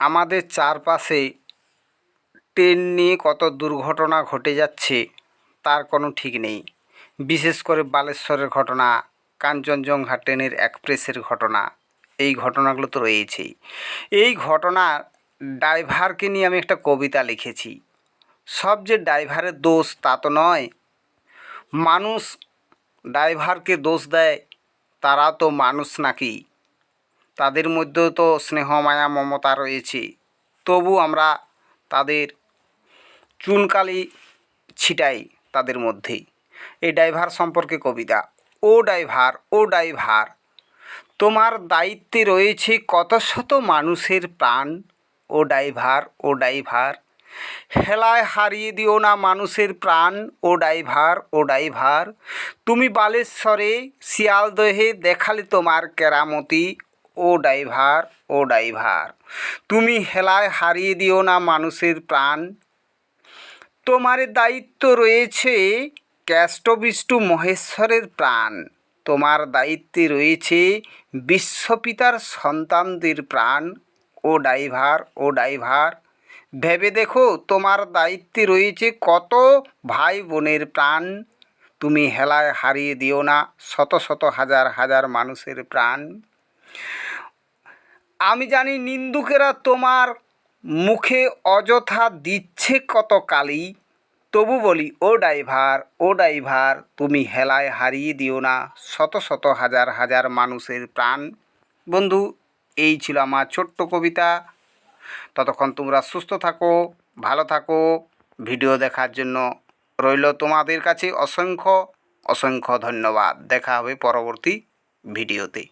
আমাদের চারপাশে ট্রেন নিয়ে কত দুর্ঘটনা ঘটে যাচ্ছে তার কোনো ঠিক নেই। বিশেষ করে বালেশ্বরের ঘটনা, কাঞ্চনজঙ্ঘা ট্রেনের এক্সপ্রেসের ঘটনা, এই ঘটনাগুলো তো রয়েছেই। এই ঘটনার ড্রাইভারকে নিয়ে আমি একটা কবিতা লিখেছি। সব যে ড্রাইভারের দোষ তা তো নয়। মানুষ ড্রাইভারকে দোষ দেয়, তারা তো মানুষ নাকি? তাদের মধ্যেও তো স্নেহ মায়া মমতা রয়েছে। তবু আমরা তাদের চুনকালি ছিটাই তাদের মধ্যেই। এই ড্রাইভার সম্পর্কে কবিতা। ও ড্রাইভার, ও ড্রাইভার, তোমার দায়িত্বে রয়েছে কত শত মানুষের প্রাণ। ও ড্রাইভার, ও ড্রাইভার, হেলায় হারিয়ে দিও না মানুষের প্রাণ। ও ড্রাইভার, ও ড্রাইভার, তুমি বালেশ্বরে শিয়ালদহে দেখালে তোমার কেরামতি। ও ড্রাইভার, ও ড্রাইভার, তুমি হেলায় হারিয়ে দিও না মানুষের প্রাণ। তোমার দায়িত্ব রয়েছে কেষ্টবিষ্টু মহেশ্বরের প্রাণ। তোমার দায়িত্বে রয়েছে বিশ্বপিতার সন্তানদের প্রাণ। ও ড্রাইভার, ও ড্রাইভার, ভেবে দেখো তোমার দায়িত্বে রয়েছে কত ভাই বোনের প্রাণ। তুমি হেলায় হারিয়ে দিও না শত শত হাজার হাজার মানুষের প্রাণ। আমি জানি নিন্দুকেরা তোমার মুখে অযথা দিচ্ছে কত কালি, তবু বলি ও ড্রাইভার, ও ড্রাইভার, তুমি হেলায় হারিয়ে দিও না শত শত হাজার হাজার মানুষের প্রাণ। বন্ধু, এই ছিল আমার ছোট্ট কবিতা। ততক্ষণ তোমরা সুস্থ থাকো, ভালো থাকো। ভিডিও দেখার জন্য রইল তোমাদের কাছে অসংখ্য অসংখ্য ধন্যবাদ। দেখা হবে পরবর্তী ভিডিওতে।